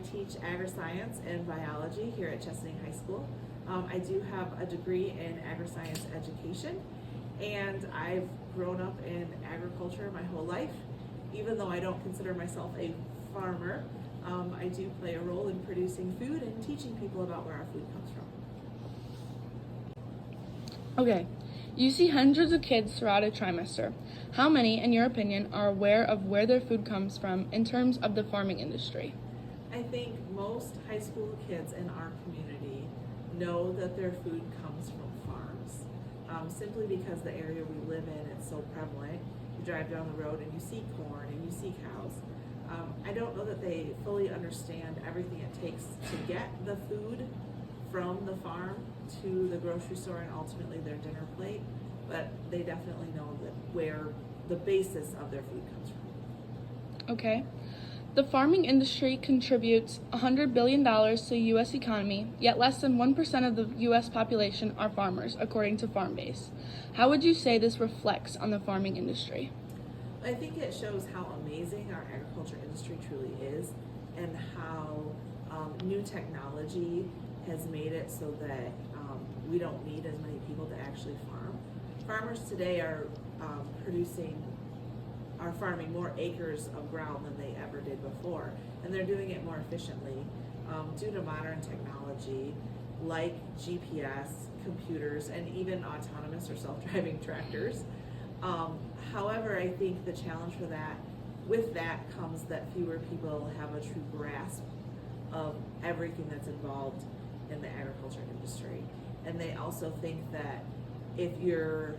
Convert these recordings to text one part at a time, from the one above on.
teach agri-science and biology here at Chesaning High School. I do have a degree in agri-science education, and I've grown up in agriculture my whole life. Even though I don't consider myself a farmer, I do play a role in producing food and teaching people about where our food comes from. Okay, you see hundreds of kids throughout a trimester. How many, in your opinion, are aware of where their food comes from in terms of the farming industry? I think most high school kids in our community know that their food comes from farms, simply because the area we live in is so prevalent. You drive down the road and you see corn and you see cows. I don't know that they fully understand everything it takes to get the food from the farm to the grocery store and ultimately their dinner plate, but they definitely know that where the basis of their food comes from. Okay. The farming industry contributes $100 billion to the U.S. economy, yet less than 1% of the U.S. population are farmers, according to FarmBase. How would you say this reflects on the farming industry? I think it shows how amazing our agriculture industry truly is, and how new technology has made it so that we don't need as many people to actually farm. Farmers today are farming more acres of ground than they ever did before, and they're doing it more efficiently due to modern technology like GPS, computers, and even autonomous or self-driving tractors. However, I think the challenge with that comes that fewer people have a true grasp of everything that's involved in the agriculture industry. And they also think that if you're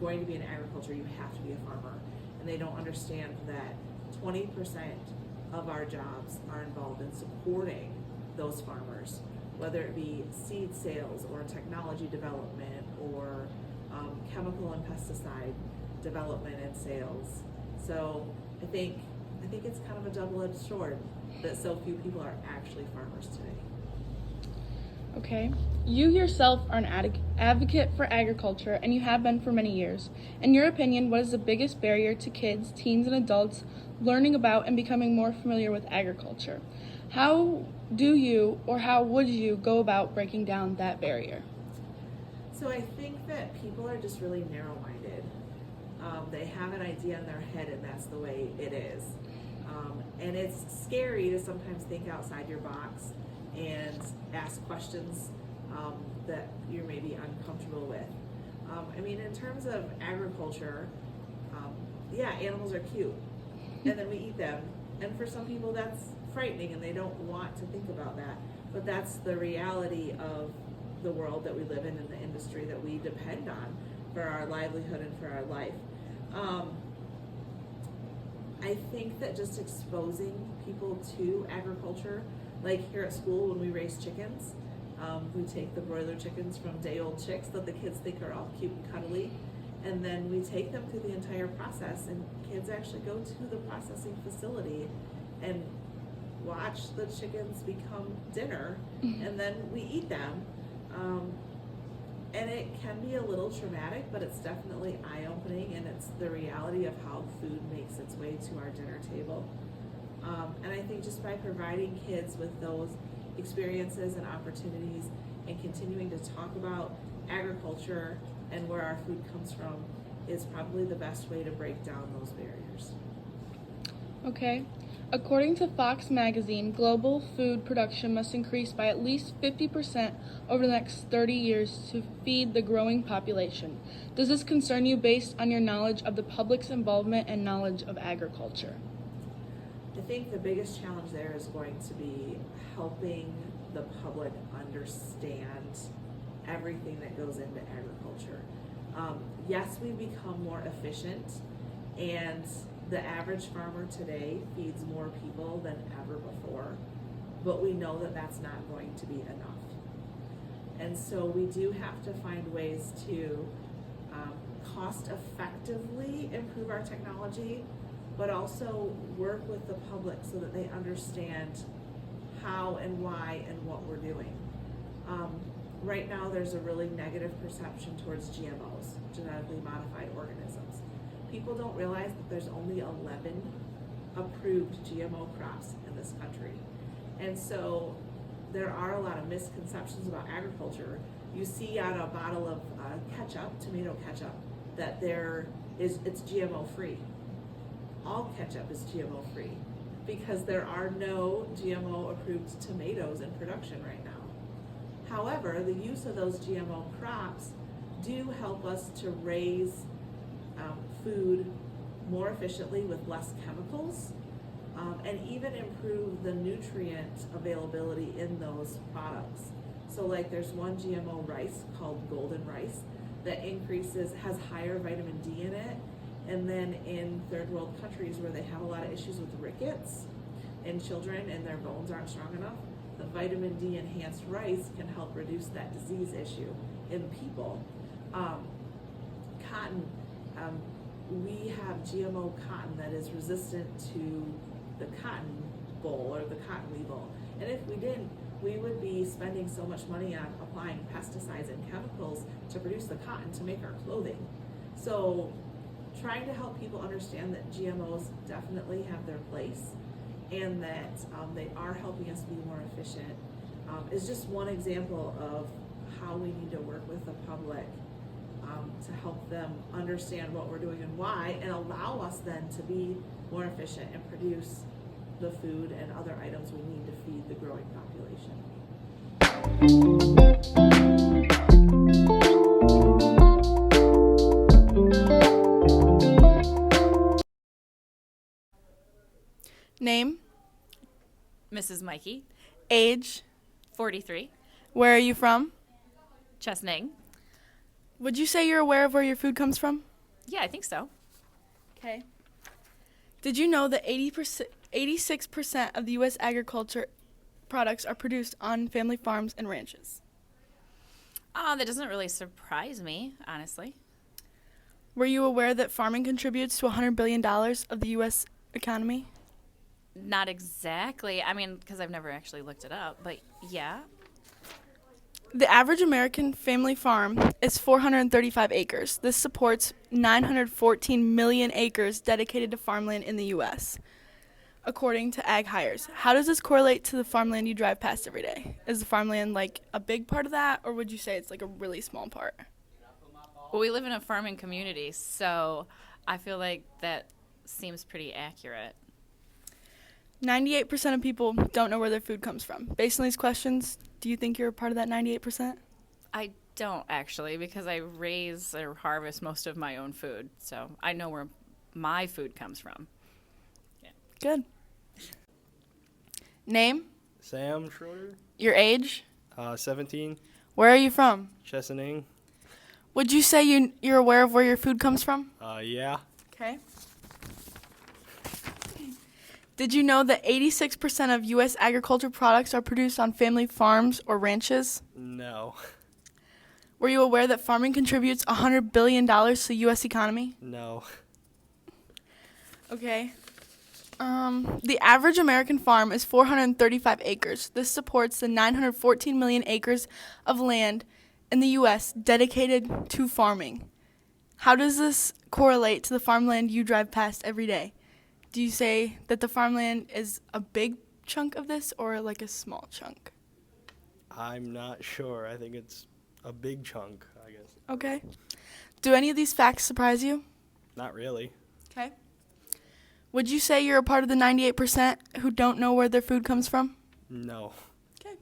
going to be in agriculture, you have to be a farmer. And they don't understand that 20% of our jobs are involved in supporting those farmers, whether it be seed sales or technology development or chemical and pesticide development and sales. So I think it's kind of a double-edged sword that so few people are actually farmers today. Okay. You yourself are an advocate for agriculture, and you have been for many years. In your opinion, what is the biggest barrier to kids, teens, and adults learning about and becoming more familiar with agriculture? How do you, or how would you go about breaking down that barrier? So I think that people are just really narrow-minded. They have an idea in their head, and that's the way it is. And it's scary to sometimes think outside your box and ask questions that you're maybe uncomfortable with. I mean, in terms of agriculture, yeah, animals are cute, and then we eat them. And for some people, that's frightening, and they don't want to think about that. But that's the reality of the world that we live in and the industry that we depend on for our livelihood and for our life. I think that just exposing people to agriculture, like here at school when we raise chickens, we take the broiler chickens from day-old chicks that the kids think are all cute and cuddly, and then we take them through the entire process, and kids actually go to the processing facility and watch the chickens become dinner, and then we eat them. And it can be a little traumatic, but it's definitely eye-opening, and it's the reality of how food makes its way to our dinner table. And I think just by providing kids with those experiences and opportunities and continuing to talk about agriculture and where our food comes from is probably the best way to break down those barriers. Okay. According to Fox magazine, global food production must increase by at least 50% over the next 30 years to feed the growing population. Does this concern you based on your knowledge of the public's involvement and knowledge of agriculture? I think the biggest challenge there is going to be helping the public understand everything that goes into agriculture. Yes, we've become more efficient, and the average farmer today feeds more people than ever before, but we know that that's not going to be enough. And so we do have to find ways to cost effectively improve our technology, but also work with the public so that they understand how and why and what we're doing. Right now there's a really negative perception towards GMOs, genetically modified organisms. People don't realize that there's only 11 approved GMO crops in this country. And so there are a lot of misconceptions about agriculture. You see on a bottle of ketchup, tomato ketchup, that it's GMO free. All ketchup is GMO free because there are no GMO approved tomatoes in production right now. However, the use of those GMO crops do help us to raise food more efficiently with less chemicals, and even improve the nutrient availability in those products. So like there's one GMO rice called golden rice that has higher vitamin D in it. And then in third world countries where they have a lot of issues with rickets in children and their bones aren't strong enough, the vitamin D enhanced rice can help reduce that disease issue in people. Cotton, we have GMO cotton that is resistant to the cotton boll or the cotton weevil. And if we didn't, we would be spending so much money on applying pesticides and chemicals to produce the cotton to make our clothing. So trying to help people understand that GMOs definitely have their place and that they are helping us be more efficient is just one example of how we need to work with the public to help them understand what we're doing and why, and allow us then to be more efficient and produce the food and other items we need to feed the growing population. Name? Mrs. Mikey, Age? 43, Where are you from? Chesnang. Would you say you're aware of where your food comes from? Yeah, I think so. Okay. Did you know that 86% of the U.S. agriculture products are produced on family farms and ranches? That doesn't really surprise me, honestly. Were you aware that farming contributes to $100 billion of the U.S. economy? Not exactly. I mean, because I've never actually looked it up, but yeah. The average American family farm is 435 acres. This supports 914 million acres dedicated to farmland in the U.S., according to Ag Hires. How does this correlate to the farmland you drive past every day? Is the farmland like a big part of that, or would you say it's like a really small part? Well, we live in a farming community, so I feel like that seems pretty accurate. 98% of people don't know where their food comes from. Based on these questions, do you think you're a part of that 98%? I don't actually, because I raise or harvest most of my own food, so I know where my food comes from. Yeah. Good. Name? Sam Schroeder, Your age? 17, Where are you from? Chesaning. Would you say you're aware of where your food comes from? Yeah, Okay. Did you know that 86% of U.S. agriculture products are produced on family farms or ranches? no, Were you aware that farming contributes $100 billion to the U.S. economy? no, Okay. The average American farm is 435 acres. This supports the 914 million acres of land in the U.S. dedicated to farming. How does this correlate to the farmland you drive past every day? Do you say that the farmland is a big chunk of this or like a small chunk? I'm not sure. I think it's a big chunk, I guess. Okay. Do any of these facts surprise you? Not really. Okay. Would you say you're a part of the 98% who don't know where their food comes from? No. Okay.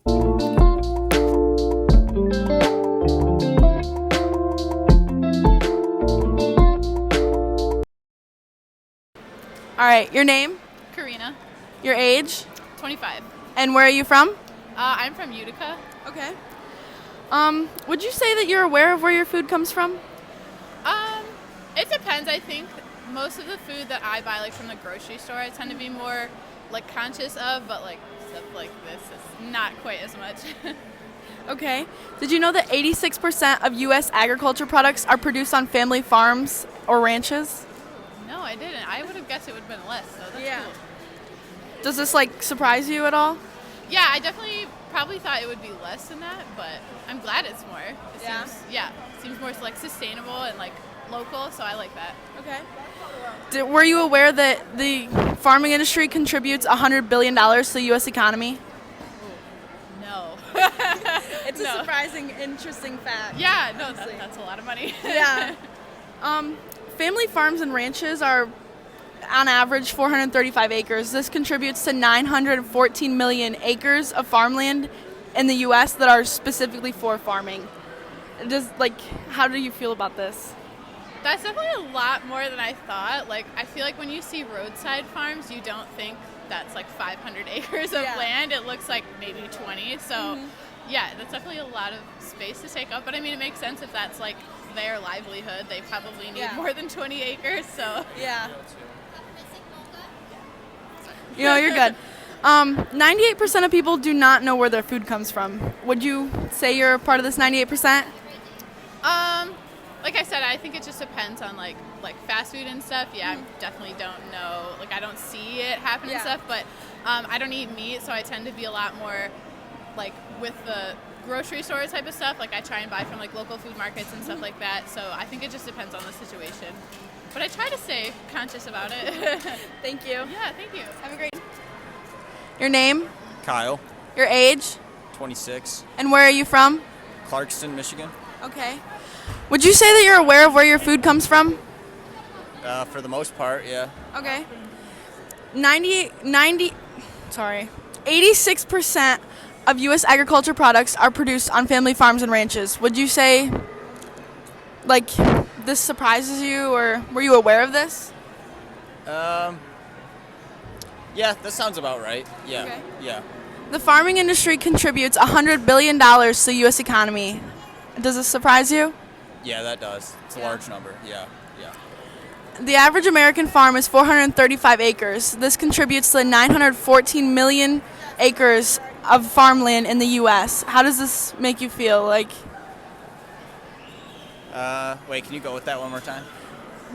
All right, your name, Karina, your age, 25. and where are you from? I'm from Utica. Okay. Would you say that you're aware of where your food comes from? It depends, I think. Most of the food that I buy, like from the grocery store, I tend to be more like conscious of, but like stuff like this is not quite as much. Okay. Did you know that 86% of U.S. agriculture products are produced on family farms or ranches? No, I didn't. I would have guessed it would have been less, so that's cool. Does this like surprise you at all? Yeah, I definitely probably thought it would be less than that, but I'm glad it's more. Seems more like sustainable and like local, so I like that. Okay. Were you aware that the farming industry contributes $100 billion to the U.S. economy? It's No. a surprising, interesting fact. Yeah, no, honestly. that's a lot of money. Yeah. Family farms and ranches are, on average, 435 acres. This contributes to 914 million acres of farmland in the U.S. that are specifically for farming. How do you feel about this? That's definitely a lot more than I thought. Like, I feel like when you see roadside farms, you don't think that's like 500 acres of Yeah. land. It looks like maybe 20. So, yeah, that's definitely a lot of space to take up. But I mean, it makes sense if that's like their livelihood. They probably need Yeah. more than 20 acres. So, Yeah. You're good. 98% of people do not know where their food comes from. Would you say you're a part of this 98%? like I said, I think it just depends on like fast food and stuff. Yeah, I definitely don't know. Like, I don't see it happen Yeah. and stuff. But I don't eat meat, so I tend to be a lot more like with the grocery store type of stuff. Like, I try and buy from like local food markets and stuff like that. So I think it just depends on the situation. But I try to stay conscious about it. Thank you. Yeah, thank you. Have a great. Your name, Kyle, your age, 26, and where are you from? Clarkston, Michigan. Okay. Would you say that you're aware of where your food comes from? For the most part, yeah. Okay. 86% of U.S. agriculture products are produced on family farms and ranches. Would you say, like, this surprises you, or were you aware of this? Yeah, that sounds about right. Yeah, Okay. yeah. The farming industry contributes $100 billion to the U.S. economy. Does this surprise you? Yeah, that does. It's a large number. Yeah, yeah. The average American farm is 435 acres. This contributes to 914 million acres of farmland in the U.S. How does this make you feel? Like, Wait, can you go with that one more time?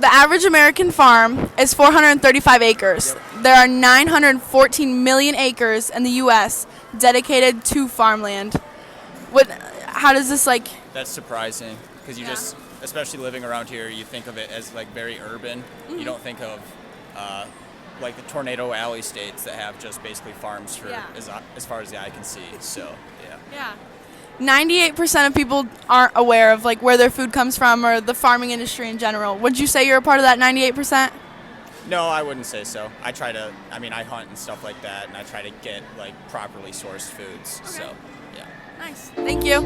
the average American farm is 435 acres. There are 914 million acres in the U.S. dedicated to farmland. How does this, like... That's surprising because you just, especially living around here, you think of it as like very urban. You don't think of like the Tornado Alley states that have just basically farms for as far as the eye can see. So, yeah. Yeah. 98% of people aren't aware of like where their food comes from or the farming industry in general. Would you say you're a part of that 98%? No, I wouldn't say so. I hunt and stuff like that, and I try to get like properly sourced foods. So, yeah. Nice. Thank you.